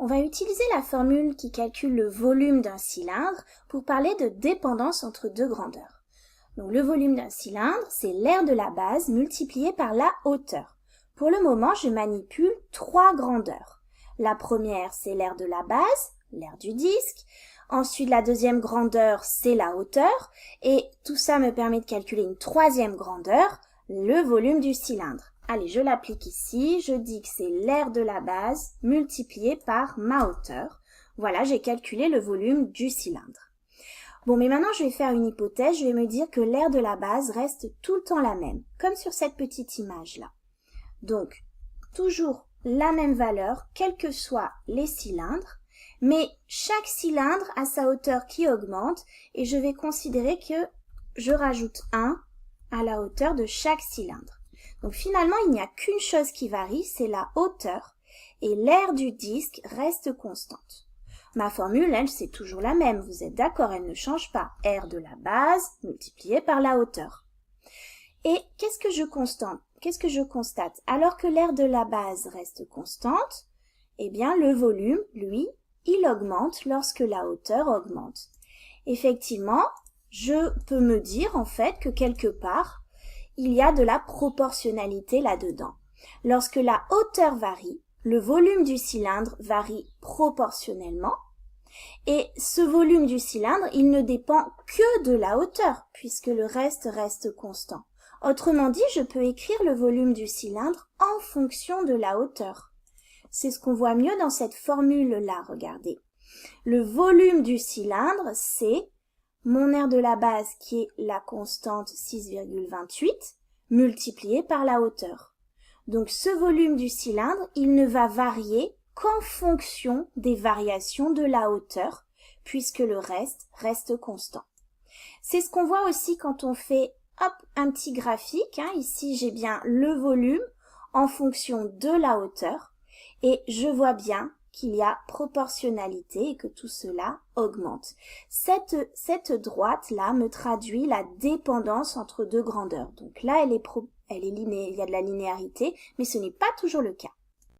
va utiliser la formule qui calcule le volume d'un cylindre pour parler de dépendance entre deux grandeurs. Donc le volume d'un cylindre, c'est l'aire de la base multiplié par la hauteur. Pour le moment, je manipule trois grandeurs. La première, c'est l'aire de la base, l'aire du disque. Ensuite, la deuxième grandeur, c'est la hauteur. Et tout ça me permet de calculer une troisième grandeur, le volume du cylindre. Allez, je l'applique ici. Je dis que c'est l'aire de la base multiplié par ma hauteur. Voilà, j'ai calculé le volume du cylindre. Bon, mais maintenant, je vais faire une hypothèse. Je vais me dire que l'aire de la base reste tout le temps la même, comme sur cette petite image-là. Donc, toujours la même valeur, quels que soient les cylindres, mais chaque cylindre a sa hauteur qui augmente et je vais considérer que je rajoute 1 à la hauteur de chaque cylindre. Donc finalement, il n'y a qu'une chose qui varie, c'est la hauteur et l'aire du disque reste constante. Ma formule, elle, c'est toujours la même, vous êtes d'accord, elle ne change pas. R de la base multiplié par la hauteur. Et qu'est-ce que je constate? Alors que l'aire de la base reste constante, eh bien le volume, lui, il augmente lorsque la hauteur augmente. Effectivement, je peux me dire en fait que quelque part, il y a de la proportionnalité là-dedans. Lorsque la hauteur varie, le volume du cylindre varie proportionnellement. Et ce volume du cylindre, il ne dépend que de la hauteur, puisque le reste constant. Autrement dit, je peux écrire le volume du cylindre en fonction de la hauteur. C'est ce qu'on voit mieux dans cette formule-là, regardez. Le volume du cylindre, c'est mon aire de la base qui est la constante 6,28 multiplié par la hauteur. Donc ce volume du cylindre, il ne va varier qu'en fonction des variations de la hauteur, puisque le reste constant. C'est ce qu'on voit aussi quand on fait un petit graphique. Ici, j'ai bien le volume en fonction de la hauteur et je vois bien qu'il y a proportionnalité et que tout cela augmente. Cette droite-là me traduit la dépendance entre deux grandeurs. Donc là, il y a de la linéarité, mais ce n'est pas toujours le cas.